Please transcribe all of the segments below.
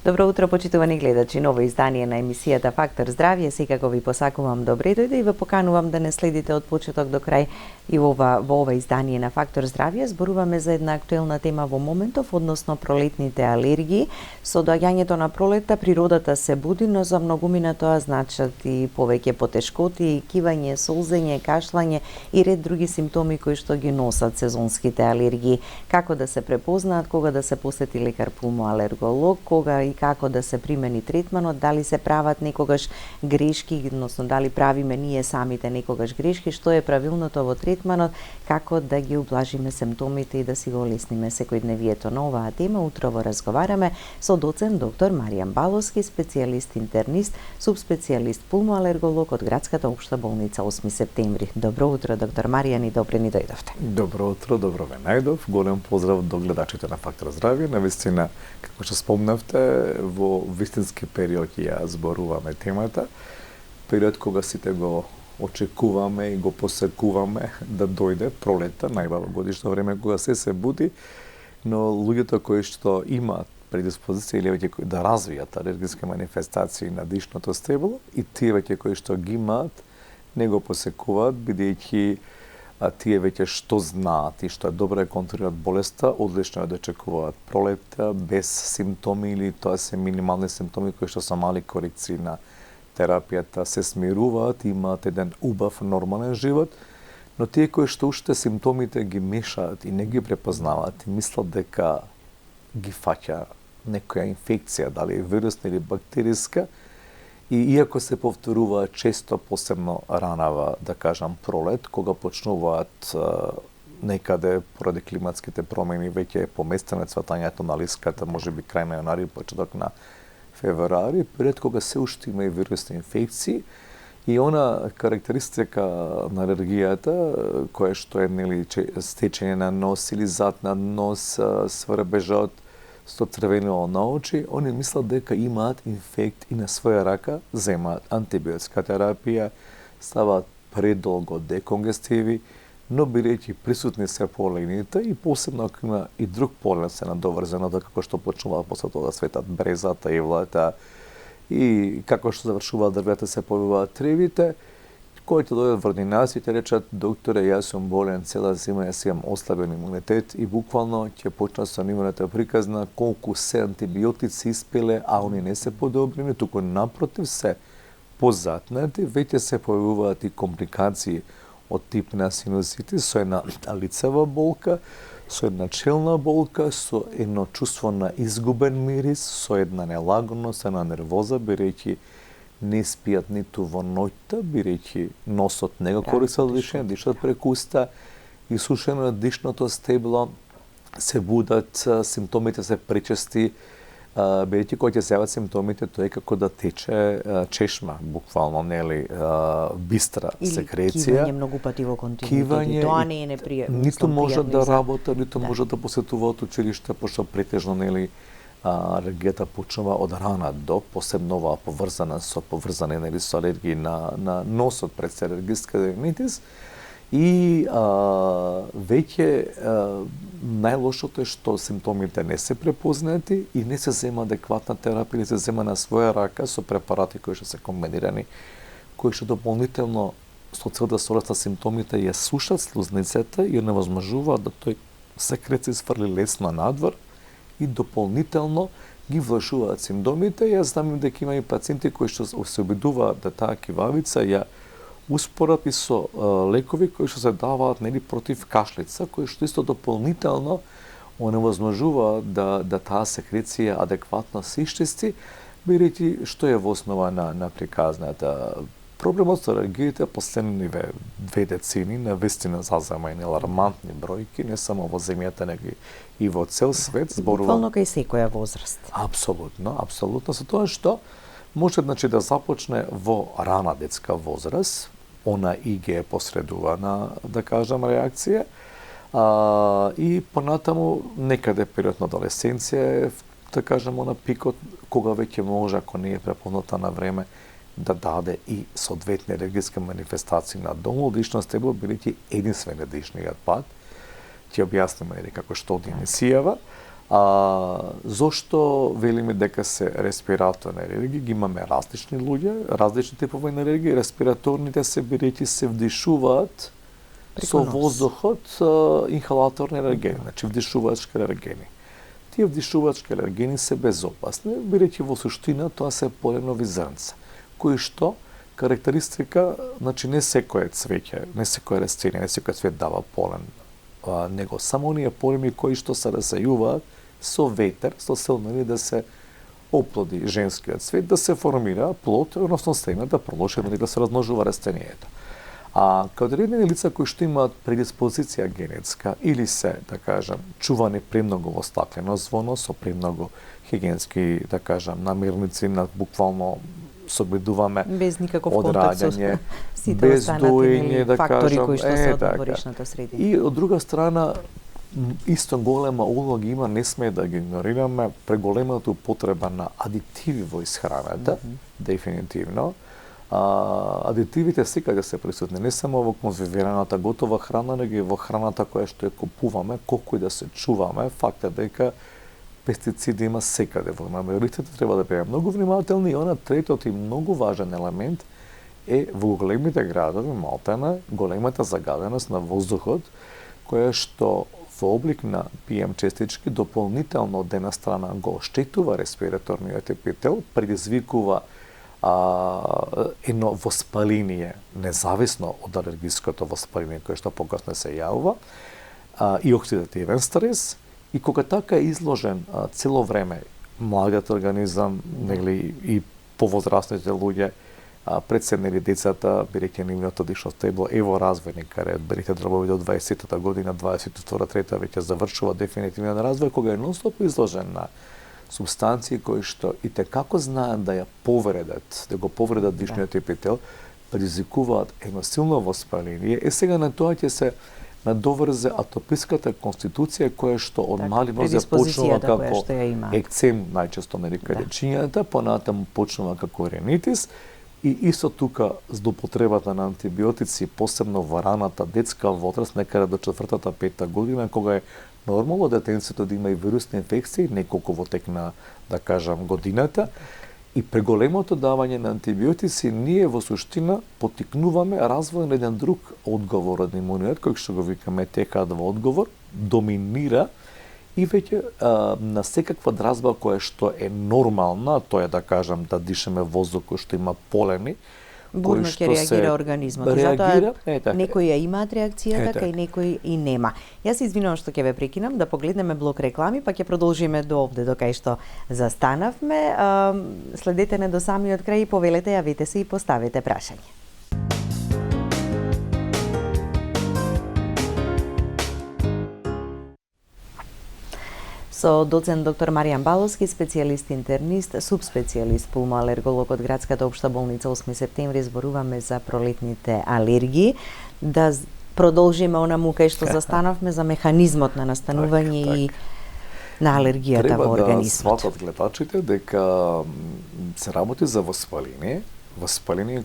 Добро утро, почитувани гледачи. Ново издание на емисијата Фактор здравје. Секако ви посакувам добре дојде и ве поканувам да не следите од почеток до крај и во ова издание на Фактор здравје. Зборуваме за една актуелна тема во моментов, односно пролетните алергии. Со доаѓањето на пролетта природата се буди, но за многумина тоа значат и повеќе потешкоти, кивање, солзење, кашлање и ред други симптоми кои што ги носат сезонските алергии. Како да се препознаат, кога да се посети лекар пулмоалерголог, кога и како да се примени третманот, дали се прават некогаш грешки, односно дали правиме ние самите некогаш грешки, што е правилното во третманот, како да ги ублажиме симптомите и да си го олесниме секојдневието. На оваа тема утрово разговараме со доцент доктор Маријан Баловски, специјалист интернист, субспецијалист пулмоалерголог од Градската општа болница 8 септември. Добро утро, доктор Маријан, и добре ни дојдовте. Добро утро, добро ве најдов. Голем поздрав до гледачите на Фактор здравје. Навистина, како што спомнавте, во вистински период ја зборуваме темата. Период кога сите го очекуваме и го посекуваме да дојде пролетта, најбаво годишно време кога се буди, но луѓето кои што имаат предиспозиција или веќе да развијат алергиски манифестации на дишното стебло и тие веќе кои што ги имаат не го посекуваат, бидејќи тие веќе што знаат и што е добро да контролираат болеста, одлично е да очекуваат пролетта без симптоми или тоа се минимални симптоми кои што со мали корекции на терапијата се смируваат, имаат еден убав нормален живот, но тие кои што уште симптомите ги мешаат и не ги препознаваат и мислат дека ги фаќа некоја инфекција, дали вирусна или бактериска, и иако се повторуваат често, посебно ранава, да кажам, пролет, кога почнуваат некаде поради климатските промени веќе е поместено цветањето на лиската, можеби крај на јанари, почеток на февруари, пред кога се уште има и вирусни инфекции, и она карактеристика на алергијата, која што е стечење на нос или зад на нос, сврбежот, со црвенило на очи, они мислат дека имаат инфект и на своја рака земаат антибиотска терапија, ставаат предолго деконгестиви, но бидејќи присутни се полените и посебно ако има и друг полен се надоврзено, како што почнуваат после тоа да светат брезата, ивлата и како што завршуваат дрвета се појавуваат тревите, кои ќе дојдат во ординацијата и речат: докторе, јас сум болен цела зима, јас имам ослабен имунитет, и буквално ќе почнат со нивната приказна колку се антибиотици испиле, а они не се подобрени, туку напротив се позатнати, веќе се појавуваат и компликации од тип на синуситис, со една лицева болка, со една челна болка, со едно чувство на изгубен мирис, со една нелагодност, една нервоза, бидејќи не спијат ниту во ноќта, бидејќи носот не го користат дишење, дишат преку уста, исушено на дишното стебло, се будат, симптомите се пречести, бидејќи кога ќе се јават симптомите, тоа е како да тече чешма, буквално, нели, бистра секреција. Или кивање многу пати во континуитет, тоа не е непријатно. Ниту може да работа, ниту може да посетуваат училиште, пошто претежно, нели, алергијата почнува од рана до, посебно оваа поврзана нели со алергии на носот пред алергиска ринитис, и веќе најлошото е што симптомите не се препознати и не се зема адекватна терапија, не се зема на своја рака со препарати кои што се комбинирани, кои што дополнително со цел да се олеснат симптомите ја сушат слузницата и невозможуваат да тој секрет се сврли лесно надвор и дополнително ги влошуваат симптомите. Јас знам дека има и пациенти кои што се обидуваат да таа кивавица ја успорат и со лекови кои што се даваат нели против кашлица, кои што исто дополнително оневозможуваат да таа секреција адекватно се исчисти, бидејќи што е во основа на приказната. Проблемот со алергиите последниве 2 децени навистина зазема и алармантни бројки, не само во земјата, него и во цел свет. Буквално кај секоја возраст. Апсолутно, апсолутно, со тоа што може да започне во рана детска возраст, она и ги е посредувана, да кажам, реакција, и понатаму некаде период на адолесценција, да кажам, она пикот, кога веќе може, ако не е препозната на време, да даде и соодветни алергиски манифестации на долно дишно стебло, бидејќи единствен е дишниот пат. Ќе објасниме како што од емисијава, Зошто велиме дека се респираторни алергии? Ги имаме различни луѓе, различни типови на алергии. Респираторните се бидејќи се вдишуваат со воздухот, инхалаторни алергени, значи вдишувачки алергени. Тие вдишувачки алергени се безопасни, бидејќи во суштина тоа се поленови зрнца, кои што карактеристика, значи не секое цвеќе, не секое растение, не секој цвет дава полен, него само оние полени кои што се расејуваат со ветер, со цел да се оплоди женскиот цвет, да се формира плод, односно семе, да продолжи да се размножува растението. Као одредени лица кои што имаат предиспозиција генетска или се, да кажам, чувани премногу во стаклено звоно, со премногу хигиенски, да кажам, намирници, буквално собедуваме без никаков контакт со сите без доење, да фактори кажам, кои што се од надворешната средина. И од друга страна, исто голема улога има, не сме да ги игнорираме, преголемата употреба на адитиви во исхраната, дефинитивно. Адитивите секаде се присутни, не само во конзервираната готова храна, него и во храната која што ја купуваме, колку и да се чуваме, факт е дека пестициди има секаде во намирниците, треба да бидеме многу внимателни. И она третот и многу важен елемент е во големите градови, малтена, големата загаденост на воздухот, која што во облик на PM честички дополнително од една страна го оштетува респираторниот епител, предизвикува едно воспаление, независно од алергиското воспаление кое што покасно се јавува, и оксидативен стрес, и кога така е изложен цело време младиот организам, нели и повозрастните луѓе, председнели децата, бидејќи нивното дишно стебло е во развој некаде, берите дробови до 20-та година, 22-3 веќе завршува дефинитивен развој, кога е нонстоп изложен на субстанции кои што и текако знаат да ја повредат, да го повредат дишниот епител, предизвикуваат едно силно воспаление. И сега на тоа ќе се надоврзе атописката конституција која што од мали нозе почнува како екцем, најчесто нарека речињата, понатаму почнува како ринитис, и исто тука злоупотребата на антибиотици, посебно во раната детска возраст, некаде до 4-5 година, кога е нормално детенцето да има и вирусни инфекции, неколку во тек на, да кажам, годината, и преголемото давање на антибиотици, ние во суштина поттикнуваме развој на еден друг одговор од имунитет, кој што го викаме TH2 одговор, доминира и веќе на секаква дразба која што е нормална, тоа е, да кажам, да дишаме воздух кој што има полени, бурно ќе реагира организмот. Затоа некои ја имаат реакцијата, кај некои и нема. Јас се извинувам што ќе ве прекинам, да погледнеме блок реклами, па ќе продолжиме до овде, до кај што застанавме. Следете не до самиот крај и повелете, јавите се и поставете прашање. Со доцент доктор Маријан Баловски, специјалист интернист, субспецијалист пулмоалерголог од Градската општа болница 8 септември, зборуваме за пролетните алергии. Да продолжиме онаму кај што застанавме за механизмот на настанување и на алергијата во организмот. Треба да сватат гледачите дека се работи за воспаление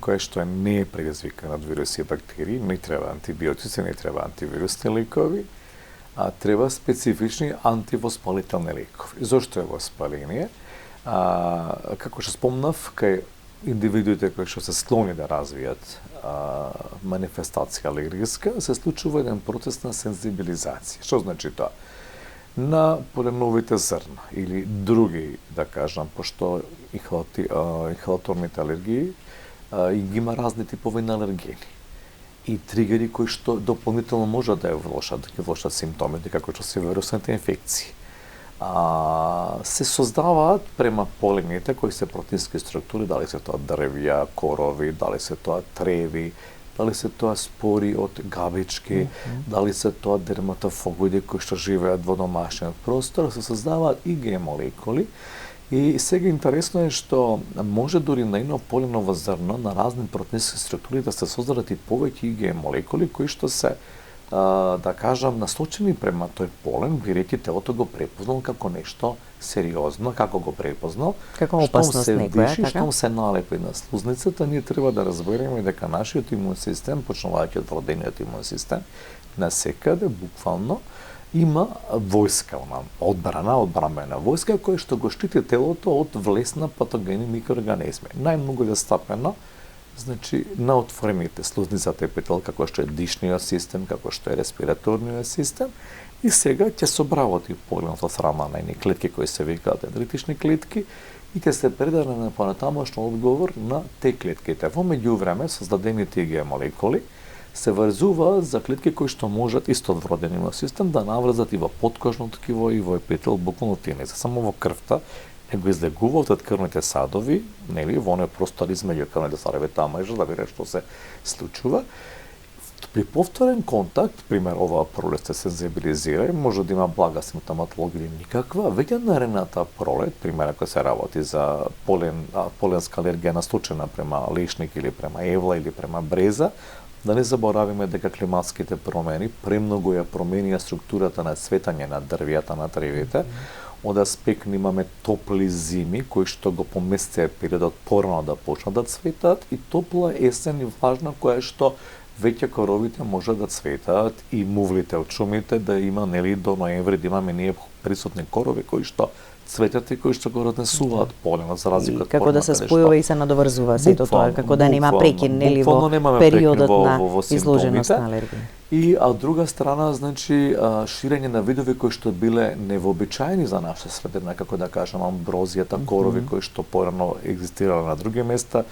кое што не е предизвикано од вируси и бактерии, не треба антибиотици, не треба антивирусни лекови, треба специфични антивоспалителни лекови. Зошто е воспаление? Како што спомнав, кај индивидуите кои што се склони да развијат манифестација алергиска, се случува еден процес на сензибилизација. Што значи тоа? На поленовите зрна или други, да кажам, пошто инхалаторните алергии ги има разни типови на алергени и тригери кои што дополнително можат да ја влошат, да ги влошат симптомите, како што се вирусните инфекции. Се создаваат према полените кои се протеински структури, дали се тоа дрвја, корови, дали се тоа треви, дали се тоа спори од габички, дали се тоа дерматофагоиди кои што живеат во домашниот простор, се создаваат и Г молекули. И сега интересно е што може дури на едно поленово зрно на разни протеински структури да се создадат и повеќе ИГ молекули кои што се, да кажам, насочени према тој полен, бидејќи телото го препознал како нешто сериозно, како го препознал, како опасност некоја, така? Штом се налепи на слузницата, ние треба да разбереме дека нашиот имун систем, почнувајќи од вродениот имун систем, насекаде, буквално, има војска, одбрана војска која што го штити телото од влез на патогени микроорганизми. Најмногу застапено, значи, на отворените слузницата епител, како што е дишниот систем, како што е респираторниот систем, и сега ќе собработи поголемата срама на едни клетки кои се викаат дендритични клетки и ќе се предаде на понатамошен одговор на те клетките. Во меѓувреме, создадените IgE молекули се врзуваат за клетки кои што можат исто од вродениот систем да навлезат и во подкожно ткиво и во епител, буквално тие не се само во крвта, него излегуваат од крвните садови, нели, во оној простор измеѓу крвните садови, таа може да види што се случува. При повторен контакт, пример, оваа пролет се сензибилизира и може да има блага симптоматологија или никаква, веќе наредната пролет, пример, ако се работи за поленска алергија насочена према лишник или према евла или према бреза, да не заборавиме дека климатските промени премногу ја променија структурата на цветање на дрвијата на тревите. Од аспект имаме топли зими, кои што го поместија периодот порано да почнат да цветат, и топла есен и влажна, која што веќе коровите може да цветаат и мувлите од шумите да има, нели, до ноември да имаме ние присутни корови кои што цветат и кои што го разнесуваат полено за разлика од како да се спојува и се надоврзува сето тоа, како да нема прекин, нели, во периодот на изложеност на алергија. И од друга страна, значи, ширење на видови кои што биле невообичаени за наша средина, како да кажам, амброзијата, корови кои што порано екзистирале на други места,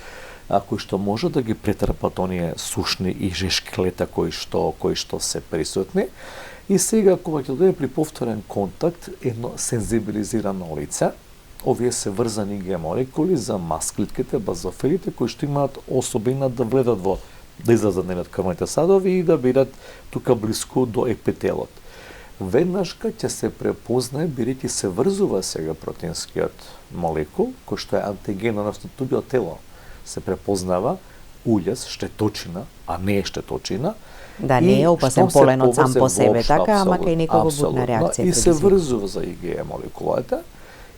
кои што може да ги претрпат оние сушни и жешки лета кои што се присутни. И сега, кога ќе дојде при повторен контакт, едно сензибилизирано лице, овие се врзани IgE молекули за масклитките, базофилите, кои што имаат особина да влезат во, да излезат од крвните садови и да бидат тука блиску до епителот. Веднашка ќе се препознае, бидејќи се врзува сега протеинскиот молекул, кој што е антиген, односно туѓо тело се препознава уљес, штеточина, а не е штеточина. Да, не е опасен поленот сам по себе, така, ама кај некој будна реакција. И се врзува за IgE молекулата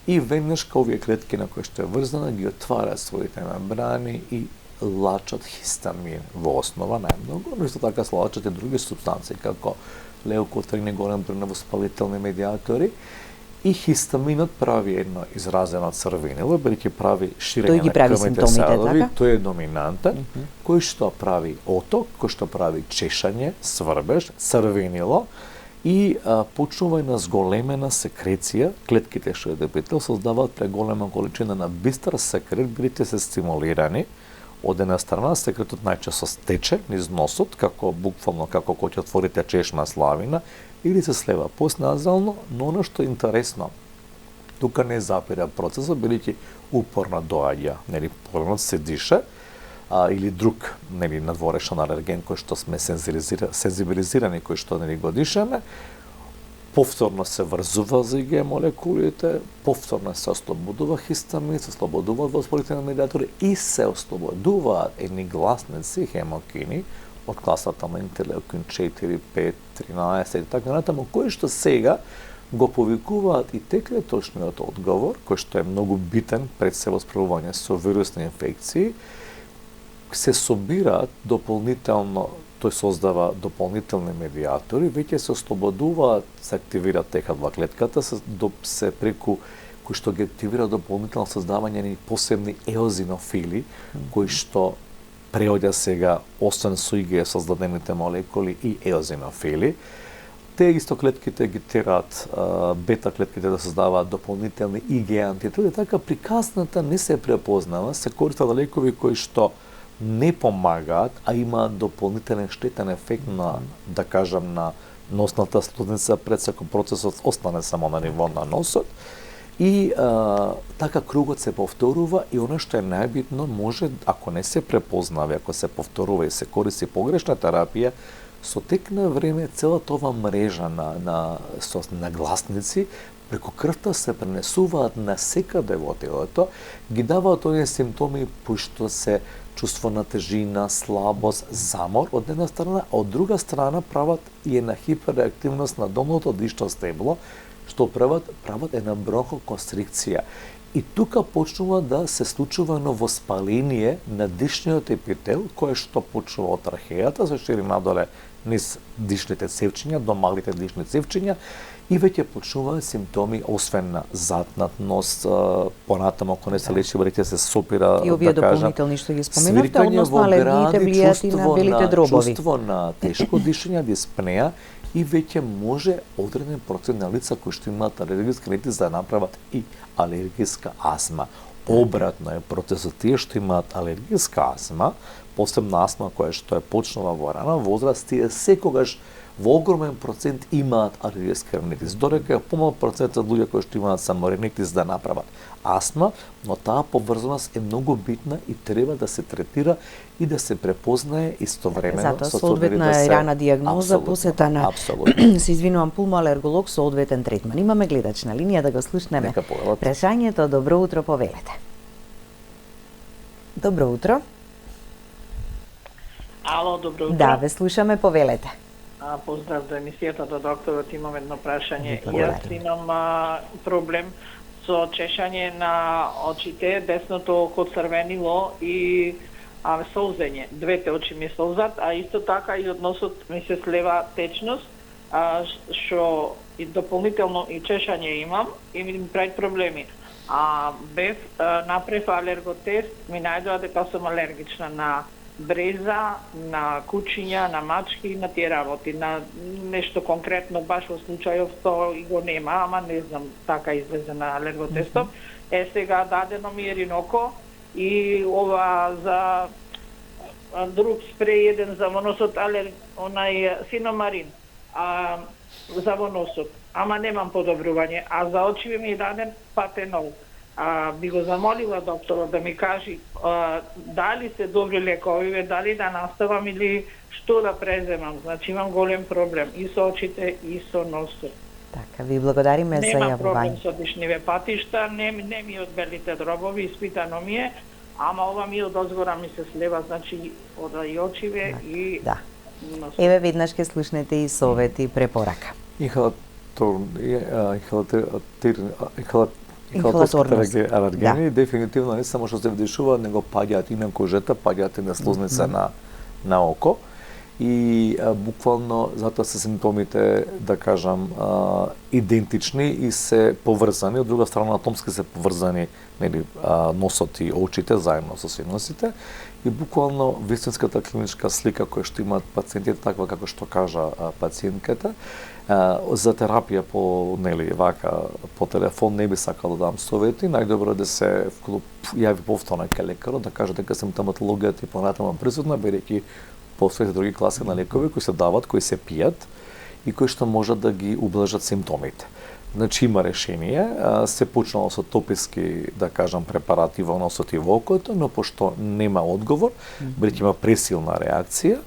и веднашка овие клетки на кои што е врзана ги отвараат своите мембрани и лачат хистамин во основа најмногу, но исто така се лачат и други супстанции како леукотрини, голем број на воспалителни медиатори. И хистаминот прави едно изразено црвенило, бидејќи прави ширење на крвните садови, тој е доминантен, кој што прави оток, кој што прави чешање, сврбеж, црвенило и почнува на зголемена секреција. Клетките што е епител создаваат преголема количина на бистар секрет, бидејќи се стимулирани. Од една страна, секретот најчесто стече низ носот, како буквално како кога ќе отворите чешма славина, или се слева постназално, но оно што е интересно, тука не запира процесот, бидејќи упорно доаѓа, нели, поленот се дише, или друг, нели, надворешен алерген кој што сме сензибилизирани, кој што, нели, го дишеме, повторно се врзува за IgE молекулите, повторно се ослободува хистамин, се ослободуваат воспалителни медиатори и се ослободуваат едни гласници, хемокини, од класата на интерлеукин 4, 5, 13 и така натаму, кои што сега го повикуваат и теклеточниот одговор, кој што е многу битен пред се во справување со вирусни инфекции, се собираат дополнително, тој создава дополнителни медиатори, веќе се ослободуваат, се активира ТH2 клетката, се преку кои што ги активира дополнително создавање на посебни еозинофили, кои што преоѓа сега, освен со IgE создадените молекули и еозинофили. Те исто клетките ги тераат бета клетките да создаваат дополнителни IgE антители, така приказната не се препознава, се користат лекови кои што не помагаат, а имаат дополнителен штетен ефект на, да кажам, на носната слузница пред секој процесот остане само на ниво на носот. И така кругот се повторува и оно што е најбитно може, ако не се препознава, ако се повторува и се користи погрешна терапија, со тек на време целата ова мрежа на гласници преку крвта се пренесуваат на секаде во телото, ги даваат оние симптоми пошто се чувство на тежина, слабост, замор од една страна, а од друга страна прават и една хиперреактивност на долното дишно стебло, што прават една бронхоконстрикција. И тука почнува да се случува новоспаление на дишниот епител, кое што почнува од трахејата, се шири надоле низ дишните цевчиња, до малите дишни цевчиња, и веќе почнуваат симптоми, освен на затнатност, понатаму ако не се лечи, веќе се сопира, и овие дополнителни што ги споменавте, односно алергиите влијаат и на белите дробови. Чувство на тешко дишење, диспнеја, и веќе може одреден процент на лица кои што имаат алергиски ринитис да направат и алергиска астма. Обратно е процесот, тие што имаат алергиска астма, посебна астма која што е почнала во рана возраст, тие секогаш во огромен процент имаат алергиски ринитис. Додека е помал процент од луѓе кои што имаат само ринитис да направат астма, но таа поврзаност е многу битна и треба да се третира и да се препознае истовремено. Затоа соодветна е рана диагноза, посета на се извинувам пулмоалерголог со одветен третман. Имаме гледач на линија, да го слушнеме. Прашањето, добро утро, повелете. Добро утро. Ало, добро утро. Да, ве слушаме, повелете. Поздрав до емисијата, до докторот, имам едно прашање. Јас имам проблем со чешање на очите, десното око црвенило и солзење. Двете очи ми солзат, а исто така и од носот ми се слева течност, што и дополнително и чешање имам и ми прави проблеми. Направив алерготест, ми најдоа дека сум алергична на бреза, на кучиња, на мачки и на тие работи. На нешто конкретно баш во случајов тоа и го нема, ама не знам, така излезе на алерготестов. Сега дадено ми е риноко и ова за друг спреј, еден за во носот, онај синомарин, за во носот. Ама немам подобрување. А за очи ми е даден патенол. Би го замолила докторот да ми кажи дали се добри лекови, дали да наставам или што да преземам. Значи имам голем проблем и со очите и со носот. Така, ви благодариме за јавување. Нема проблем со дишниве патишта, не ми од белите дробови, испитано ми е, ама ова ми од озгора ми се слева, значи од и очиве и носот. Еве веднаш ке слушнете и совет и препорака. Инхалаторните алергени дефинитивно не само што се вдишуваат, него паѓаат и на кожата, паѓаат и на слузница на око. И буквално затоа се симптомите, да кажам, идентични и се поврзани. Од друга страна, атомски се поврзани, нели, носот и очите заедно со синусите. И буквално вистинската клиничка слика која што имаат пациентите, таква како што кажа пациентката, за терапија по, нели, вака, по телефон не би сакал да дам совети, најдобро да се јави повторно кај лекарот, да каже дека симптоматологијата и понатаму присутна, бидејќи постојат други класи на лекови кои се дават, кои се пијат и кои што можат да ги ублажат симптомите. Значи има решение, се почнало со тописки, да кажам, препарати во носот и во окото, но пошто нема одговор, бидејќи има пресилна реакција,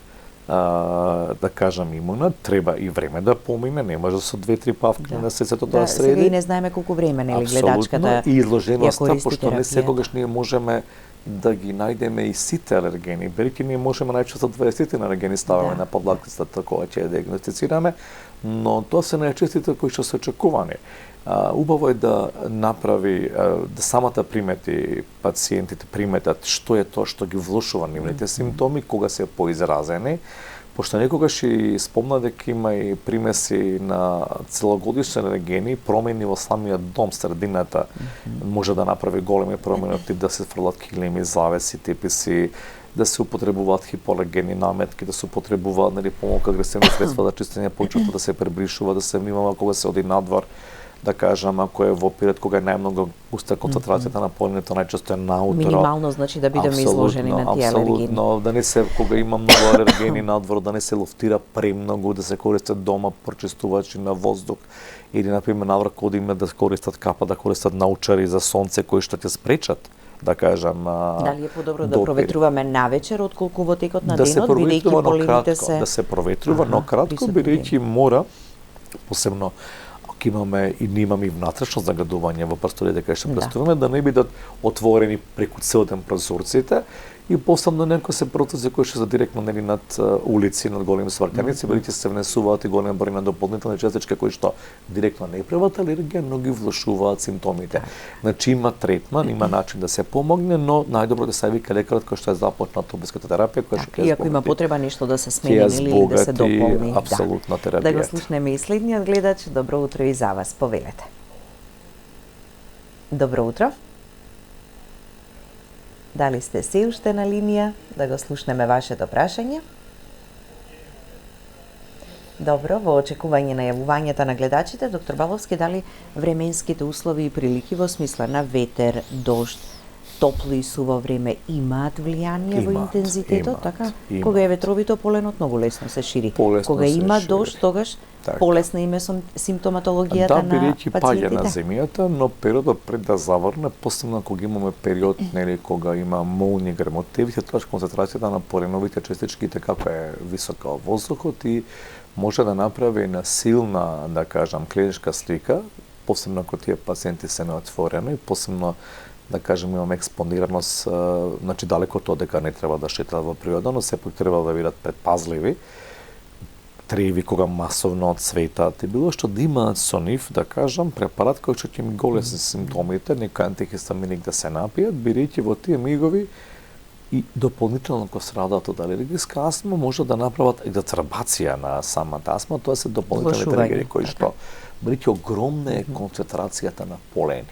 да кажам имуна, треба и време да помине, не може со 2-3 павки на сето тоа среди. Сега и не знаеме колку време, нели, гледачката и изложеноста, пошто не секогаш ние можеме да ги најдеме и сите алергени, бидејќи ние можеме најчесто 20 алергени ставаме на подлакицата кога ќе ја диагностицираме, но тоа се најчестите кои што се очекувани. Убаво е да направи, да самата примети, пациентите приметат што е тоа што ги влошува нивните симптоми, кога се поизразени, пошто некогаш и спомна дека има и примеси на целогодишни алергени, промени во самиот дом, средината, може да направи големи промени, тип да се фрлат килими, завеси, теписи, да се употребуваат хипоалергени наметки, да се употребуваат, нели, помалку агресивни средства за чистење почвата, да се пребришува, да се внимава кога се оди надвор, да кажам, ако е во период кога е најмногу густа концентрацијата на полиното, најчесто е наутро. Минимално, значи да бидеме изложени на тие алергени. Апсолутно, да не се, кога има многу алергени надвор, да не се лофтира премногу, да се користат дома прочистувачи на воздух, или, например, наврак кога има да користат капа, да користат научари за сонце, кои што ќе спречат, да кажам, дали е подобро да проветруваме навечер отколку во текот на денот, бидејќи поливите се... Да се проветрува, но кратко, бидејќи мора, посебно имаме и немаме и внатрешно загадување во просториите кај што престуваме, да не бидат отворени преку цел ден прозорците и посебно некои се процеси кои што се директно нели над улици, над големи свртеници, бидејќи се внесуваат и голем број на дополнителни честички кои што директно не прават алергија, но ги влошуваат симптомите. Значи има третман, има начин да се помогне, но најдобро да се вика лекарот кој што е започнат топската терапија, која што и ако има потреба нешто да се смени или да се дополни. Апсолутно терапија. Да го слушнеме и следниот гледач. Добро утро и за вас, повелете. Добро утро. Дали сте се уште на линија? Да го слушнеме вашето прашање. Добро, во очекување на јавувањата на гледачите, доктор Баловски, дали временските услови и прилики во смисла на ветер, дожд, топло и суво време имаат влијание во интензитетот, така? Кога е ветровито, поленот многу лесно се шири. Кога има дожд, тогаш полесна им е симптоматологијата на бидејќи паѓа на пациентите. земјата, но периодот пред да заврне, посебно кога имаме период нели кога има молњи, грмотеви, тогаш концентрацијата на поленовите честички како е висока во воздухот и може да направи на силна, да кажам, клиничка слика, посебно ако тие пациенти се неотворени, посебно да кажем имаме експонираност, значи далеко од тоа дека не треба да шетаат во природа, но сепак треба да бидат предпазливи. Треви кога масовно цветат и било што да имаат со нив, да кажам, препарат кој што ќе им голесни симптомите, некој антихистаминик да се напијат, бидејќи во тие мигови и дополнително ако страдат од алергиска астма, може да направат екзацербација на самата астма, тоа се дополнителни тригери кои што бидејќи огромна е концентрацијата на полени.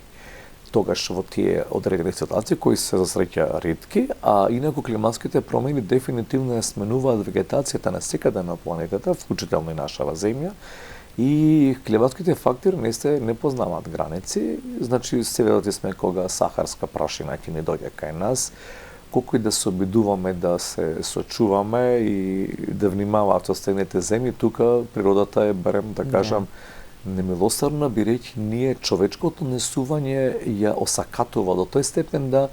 Тогаш во тие одредени ситуации кои се за среќа ретки, а инаку климатските промени дефинитивно ја сменуваат вегетацијата на секаде на планетата, вклучително и нашава земја, и климатските фактори не познаваат граници, значи сведоци сме кога сахарска прашина ќе не дојде кај нас, колку и да се обидуваме да се сочуваме и да внимаваат соседните земји, тука природата е барем да кажам немилосрдна, бидејќи ние човечкото несување ја осакатува до тој степен да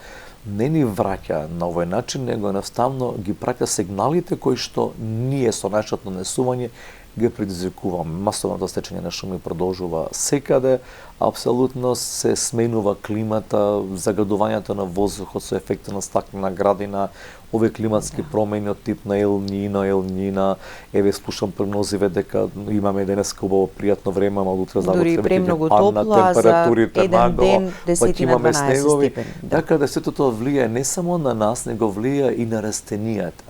не ни враќа на овој начин, него едноставно ги праќа сигналите кои што ние со нашето несување ги предизвикуваме. Масовното стечење на шуми продолжува секаде, апсолутно се сменува климата, загадувањето на воздухот со ефектот на стаклена градина, овие климатски промени од тип на елнина, еве слушам прогнозиве дека имаме денеска убаво пријатно време, ама утре дури премногу топло, а за еден ден 10 на 12 степени. Така да сето тоа влијае не само на нас, него влијае и на растенијата.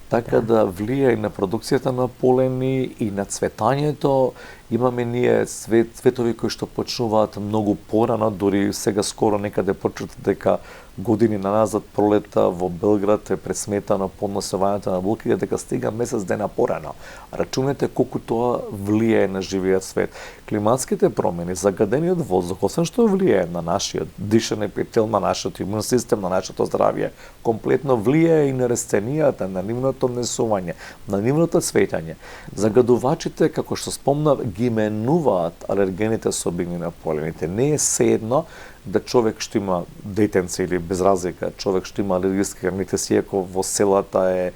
Така да влијае и на продукцијата на полени и на цветањето. Имаме ние цветови кои што почнуваат многу порано, дури сега скоро некаде прочитав дека години назад пролета во Белград е пресметано поднесувањето на булките дека стига месец дена порано. Рачунете колку тоа влијае на живиот свет. Климатските промени, загадениот воздух, освен што влијае на нашиот дишен епител, на нашиот имун систем, на нашето здравје, комплетно влијае и на растенијата, на нивното несување, на нивното цветање. Загадувачите, како што спомнав, ги менуваат алергените особини на полените. Не е седно да човек што има детенце или без разлика, човек што има алергиски храните, сијако во селата е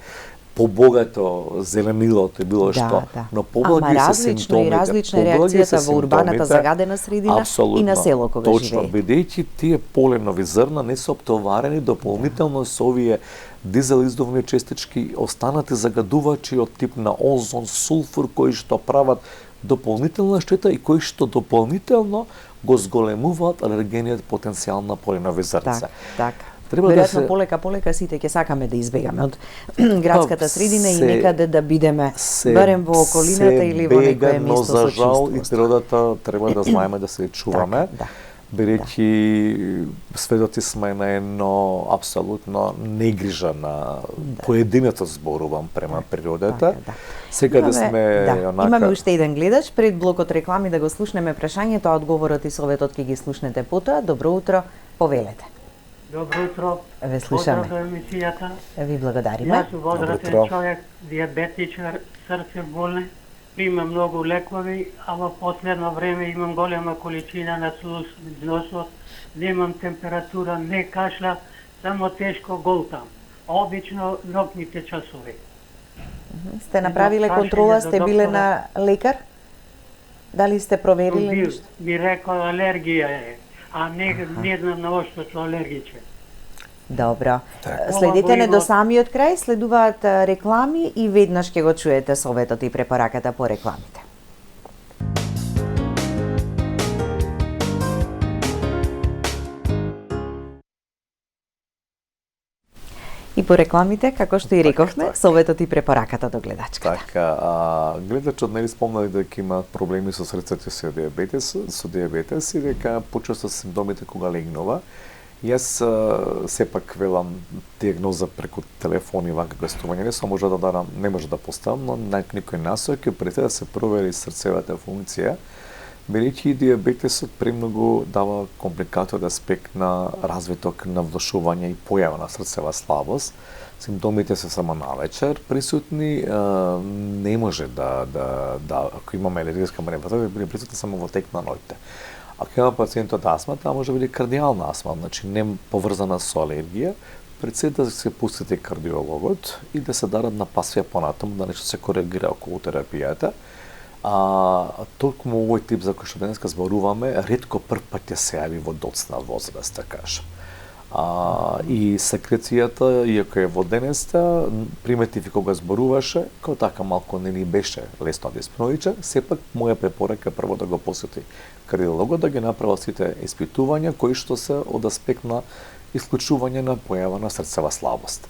побогато зеленилото и било што, но поблаги се симптомите. Ама различна е реакцијата во урбаната загадена средина и на село кога живее. Точно, бидејќи тие поленови зрна не се оптоварени дополнително со овие дизел издувни честички, останати загадувачи од тип на озон, сулфур, кои што прават дополнителна штета и кои што дополнително го зголемуваат алергениот потенцијал на поленови зрнца. Така. Веројатно полека сите ќе сакаме да избегаме од градската средина и некаде да бидеме барем во околината или во некое место со чистост. Но за жал и природата треба да знаеме да се чуваме. Бидејќи сведоци сме на едно апсолутно негрижа на поединецот, зборувам, према природата. Сега да сме онака... Имаме уште еден гледач, пред блокот реклами да го слушнеме прашањето, а одговорот и советот ќе ги слушнете потоа. Добро утро, повелете. Добро утро. Ве слушаме. Поздрав за емисијата. Ви благодариме. Јас сум возрастен човек, диабетичар, срце болен, примам многу лекови, а во последно време имам голема количина на носот, немам температура, не кашля, само тешко голтам. Обично ноќните часови. Сте направиле контрола, сте биле на лекар? Дали сте провериле нешто? Би рекол алергија е, а не знам на што сум алергичен. Добро. Така. Следете не до самиот крај, следуваат реклами и веднаш ќе го чуете советот и препораката по рекламите. И по рекламите, како што и рековме, советот и препораката до гледачката. Така, гледачот нели спомнали дека има проблеми со срцето и со диабетес и дека почесто симптомите кога легнува. Јас сепак велам диагноза преку телефон и вака гостување не може да поставам, но на некој насоки пред да се провери срцевата функција, бидејќи и диабетесот премногу дава компликатор аспект на развиток на влошување и појава на срцева слабост. Симптомите се само навечер присутни, не може да ако имаме алергиска манипулација, да биде присутни само во тек на ноќте. Ако има пациентот астма, таа може да биде кардијална астма, значи не поврзана со алергија, пред се да се посети кардиологот и да се дадат напасвија понатаму, да нешто се коригира околу терапијата. Толку овој тип за кој што денеска зборуваме, ретко прв пат ќе се јави во доцна возраст, да кажам. И секрецијата, иако е во денеста, приметив и кога зборуваше, како така малку не ни беше лесно да испровича, сепак моја препорака е прво да го посети кардиологот, да ги направи сите испитувања кои што се од аспект на исклучување на појава на срцева слабост.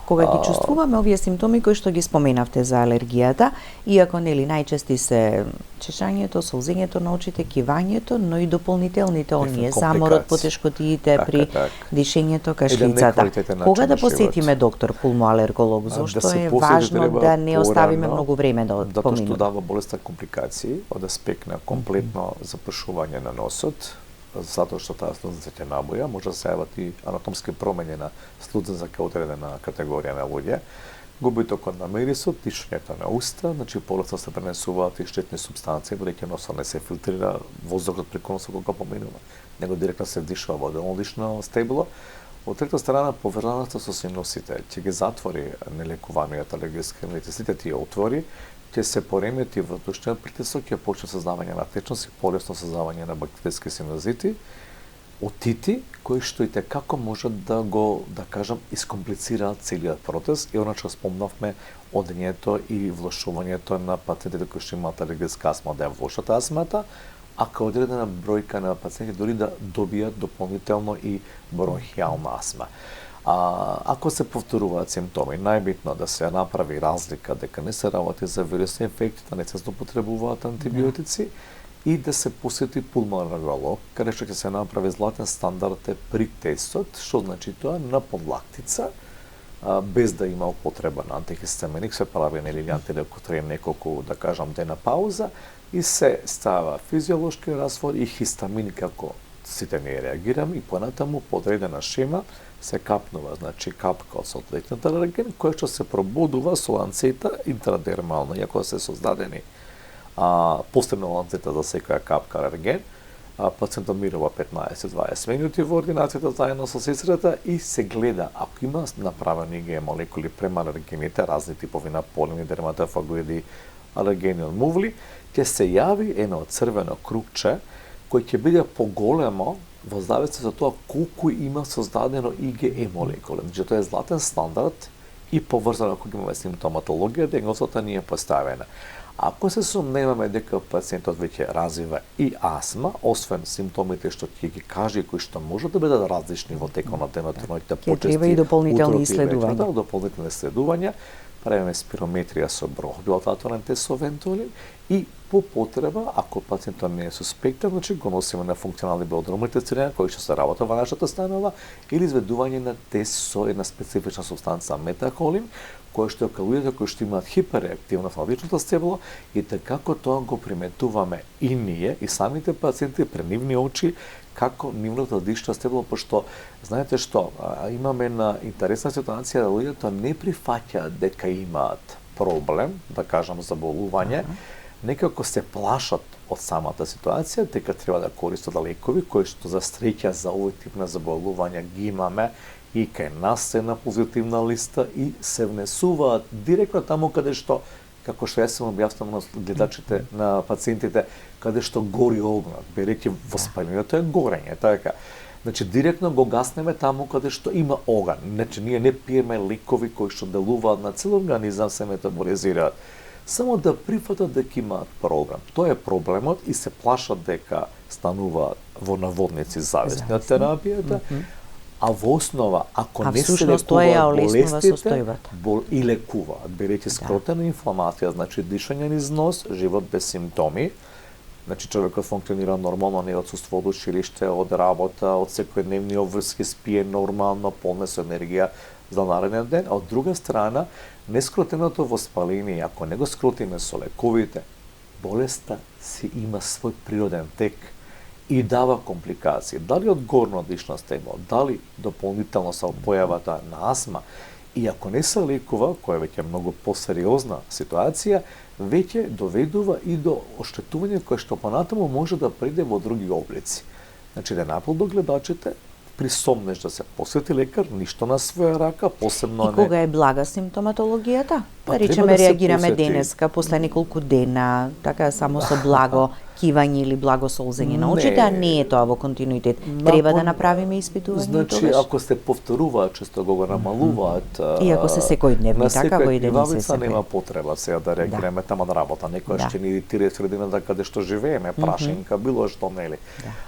Кога ги чувствуваме овие симптоми кои што ги споменавте за алергијата, иако нели најчести се чешањето, солзењето на очите, кивањето, но и дополнителните оние заморот, потешкотиите при дишењето, кашлицата. Кога да посетиме доктор пулмоалерголог? Зошто е важно да не оставиме многу време да помине? Затоа што дава болеста компликации од аспект на комплетно запршување на носот, затоа што таа слузница ќе набоја, може да се јават и анатомски промени на слузница како одредена категорија на луѓе, губитокот на мирисот, дишењето на уста, значи полесно се пренесуваат и штетни супстанции, бидејќи носот не се филтрира, воздухот преку носот кога поминува, него директно се вдишува во делно стебло. Од трета страна, поврзаноста со синусите ќе ги затвори нелекуваниот алергиски ринитис, сите тие отвори, ќе се поремети воздушниот притисок, ќе почне создавање на течност и полесно создавање на бактериски синузити, отити, кои што и како можат да го, да кажам, искомплицираат целиот процес и она што спомнавме одењето и влошувањето на пациентите кои што имаат алергиска астма, да ја влошат астмата, а као одредена бројка на пациенти дори да добијат дополнително и бронхијална астма. Ако се повторуваат симптоми, најбитно да се направи разлика дека не се работи за вирусни инфекции, да не се злоупотребуваат антибиотици и да се посети пулмонолог, каде што ќе се направи златен стандард при тестот, што значи тоа на подлактица, без да има употреба на антихистаминик, се прави нели антилекотрен неколку, да кажам, дена пауза и се става физиолошки раствор и хистамин како сите ние реагираме и понатаму по одредена шема се капнува, значи капка од соодветниот алерген, кој што се пробудува со ланцета интрадермално, иако се создадени посебна ланцета за секоја капка алерген, пациентот мирува 15-20 минути во ординацијата заедно со сестрата и се гледа, ако има направени ИГ молекули према алергените, разни типови на полени дерматофагоиди, алергени од мувли, ќе се јави едно црвено крупче кој ќе биде поголемо во зависност од тоа колку има создадено IgE молекули. Значи тоа е златен стандард и поврзано ако имаме симптоматологија, диагнозата ни е поставена. Ако се сомневаме дека пациентот веќе развива и астма, освен симптомите што ќе ги каже кои што може да бидат различни во текот на денот, ќе треба и дополнителни исследувања. Да, дополнителни исследувања, правиме спирометрија со бронходилататорен тест со вентолин и по потреба, ако пациентот не е суспектен, значи го носиме на функционални белодробни тестирања кои што се работат во нашата станова или изведување на тест со една специфична супстанца метахолин, кој што е калујата кои што имаат хиперреактивност на личното стебло и како тоа го приметуваме и ние и самите пациенти пред нивни очи како нивното дишно стебло, пошто знаете што, имаме една интересна ситуација да луѓето не прифаќаат дека имаат проблем, да кажам заболување, некако се плашат од самата ситуација, дека треба да користат лекови кои што за среќа за овој тип на заболувања ги имаме и кај нас се на позитивна листа и се внесуваат директно таму каде што, како што јас сум објаснувам на гледачите, на пациентите, каде што гори огнот, берејќи воспалението е горење, така. Значи, директно го гаснеме таму каде што има оган. Значи, ние не пиеме лекови кои што делуваат на цел организам, се метаболизираат. Само да прифатат дека имаат проблем. Тоа е проблемот и се плашат дека стануваат во наводници зависни од терапијата, а во основа, ако не се лекуваат болестите, и лекуваат, бидејќи скротена инфламација, значи дишање низ нос, живот без симптоми, значи човекот функционира нормално, не отсуства од училиште, од работа, од секојдневни обврски, спие нормално, полна со енергија за нареден ден, а од друга страна, нескротеното воспаление, ако не го скротиме со лековите, болеста си има свој природен тек и дава компликации. Дали од горно дишно стегло, дали дополнително со појавата на астма, и ако не се лекува, која веќе е многу посериозна ситуација, веќе доведува и до оштетување кое што понатаму може да приде во други облици. Значи, да напол до гледачите, присомнеш да се посети лекар, ништо на своја рака, посебно и кога е блага симптоматологијата? Па, речеме, да реагираме посети... денеска, после неколку дена, така само со благо кивање или благо солзење на очите, а не е тоа во континуитет. Треба да направиме испитување значи, тогаш? ако се повторуваат, често го намалуваат, и ако се секојдневни, така во еден и се нема потреба сега да реагираме тама на работа. Некоја ќе ни иритира средината каде што живееме, прашинка, било што, нели.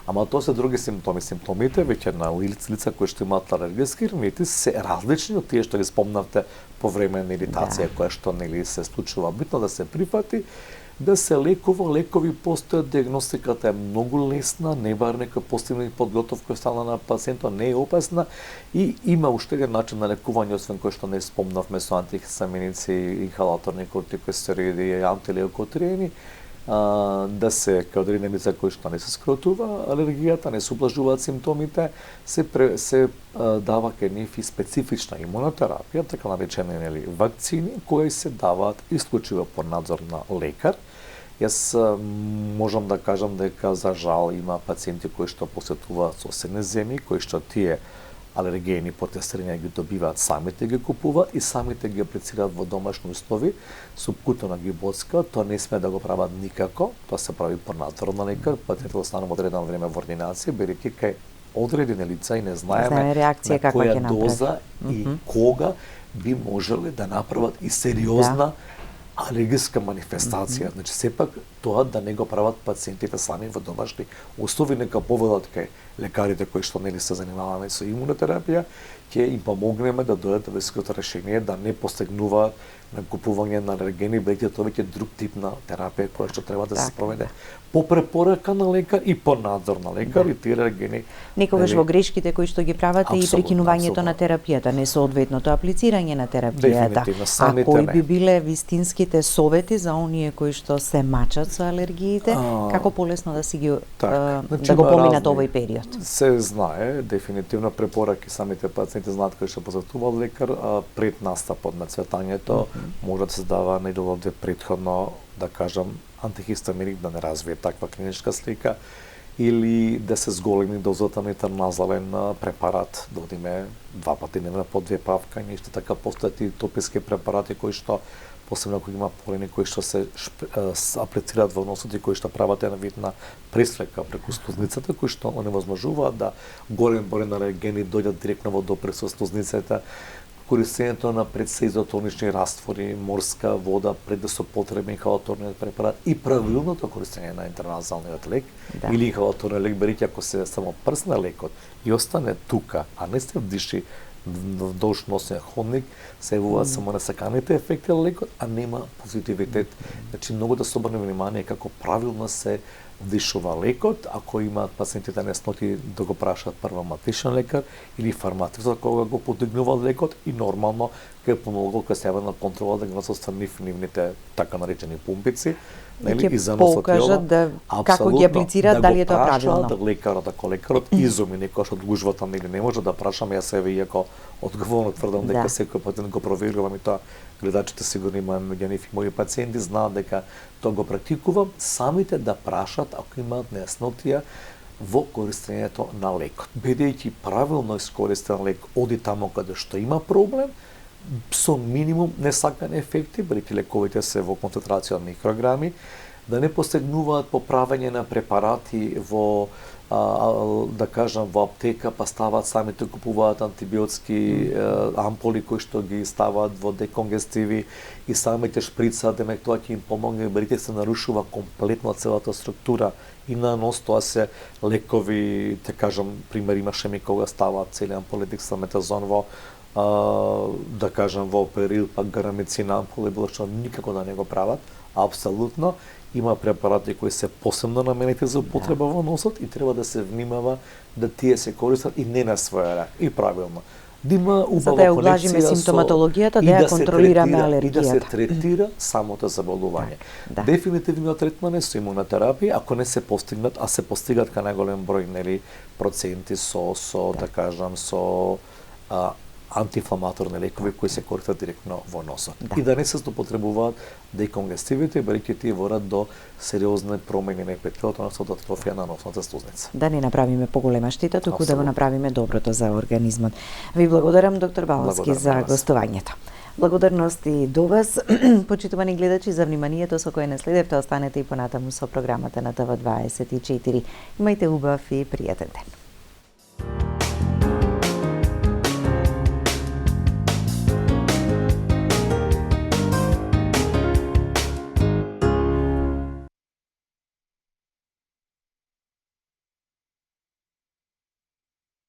Ама тоа се други симптоми. Симптомите веќе на лица кои што имаат алергиски риниtis се различни од тие што ги спомнавте по време на иритација која што нели се случува. Битно да се прифати, да се лекува, лекови постојат, диагностиката е многу лесна, не бар некој постигнат подготовка стана на пациентот, не е опасна и има уште еден начин на лекување, освен кој што не спомнавме со антихистаминици, инхалаторни кортикостероиди и антилеукотриени, да се кадрени лица кои што не се скротува алергијата, не се ублажуваат симптомите, се дава кај нив и специфична имунотерапија, така наречени вакцини, кои се даваат исклучиво под надзор на лекар. Јас можам да кажам дека за жал има пациенти кои што посетуваат соседни земји, кои што тие алергени по тестирање ги добиваат, самите ги купуваат и самите ги аплицираат во домашни услови, супкутно ги боцкаат, тоа не сме да го прават никако, тоа се прави по надзор на лекар, пациентот останува одредено време во ординација, бидејќи кај одредени лица и не знаеме на која доза и кога би можеле да направат и сериозна алергиска манифестација. Значи, сепак тоа да не го прават пациентите сами во домашни услови, нека поведат кај лекарите кои што нели се занимаваме со имунотерапија, ќе им помогнеме да дојдат до иското решение да не постигнуваат на купување на алергени, бидејќи тоа веќе друг тип на терапија која што треба да се спроведе по препорака на лекар и по надзор на лекар и тие алергени. Некогаш во грешките кои што ги правате и прекинувањето на терапијата, несоодветното аплицирање на терапијата. А кои би биле вистинските совети за оние кои што се мачат со алергиите, како полесно да си ги да го поминат овој период? Се знае, дефинитивно препораки, самите пациенти знаат кои што посетуваат лекар пред настапот на цветањето, може да се дава недело-две претходно, да кажам, антихистаминик да не развие таква клиничка слика, или да се зголеми дозата на интерназален препарат, да одиме 2 пати дневно по 2 павкања, исто така постојат и тописки препарати кои што посебно ако има полени кои што се аплицираат во носот и кои што прават една вид на преслика преку слузницата, кои што оневозможуваат да голем број на алергени дојдат директно во допир со слузницата, користењето на предсеизотонични раствори, морска вода пред да се употреби инхалаторниот препарат и правилното користење на интерназалниот лек или инхалаторниот лек, бидејќи ако се само прсне лекот и остане тука, а не се вдиши вдолж носен ходник, се јавуваат само несаканите ефекти на лекот, а нема позитивитет. Значи, многу да се обрне внимание како правилно се вдишува лекот, ако имаат пациентите несноти да го прашаат прво матичен лекар или фармацевт кога го подигнува лекот и нормално кај помогол кај се на контрола да ги носат нивните така наречени пумпици, нели и за носот покажат како ги аплицираат, дали е тоа правилно. Да лекарот, ако лекарот изуми некој што одгужвата нели не може да прашаме, јас себе иако одговорно тврдам дека секој патент го проверувам и тоа гледачите сигурно имаат меѓу нив и мои пациенти знаат дека тоа го практикувам, самите да прашат ако имаат нејаснотија во користењето на лекот. Бидејќи правилно искористен лек оди таму каде што има проблем, со минимум несакани ефекти, бидејќи лековите се во концентрација од микрограми, да не постигнуваат поправење на препарати во да кажам во аптека, па ставаат самите купуваат антибиотски ампули кои што ги ставаат во деконгестиви и самите шприца, демек тоа ќе им помогне, барите се нарушува комплетно целата структура и на нос, тоа се лекови, те кажам, пример имаше ми кога ставаат цели ампули дексаметазон во да кажам во перил, пак гарамицина ампули, било што никако да не го прават, апсолутно. Има препарати кои се посебно наменети за употреба во носот и треба да се внимава да тие се користат и не на своја рак, и правилно. Да има убава да ја облажиме симптоматологијата, да ја контролираме алергијата. И да се третира самото заболување. Да. Дефинитивно третмане со имунотерапија, ако не се постигнат, а се постигат кај најголем број проценти со да кажам со антиинфламаторни лекови кои се користат директно во носот. Да. И да не се злоупотребуваат деконгестивите, бидејќи тие водат до сериозни промени на епителиот, односно до атрофија на носната слузница. Да не направиме поголема штета, туку да го направиме доброто за организмот. Ви благодарам, доктор Баловски, за гостувањето. Благодарност и до вас, почитувани гледачи, за вниманието со кое не следевте. Останете и понатаму со програмата на ТВ24. Имајте убав и пријатен ден.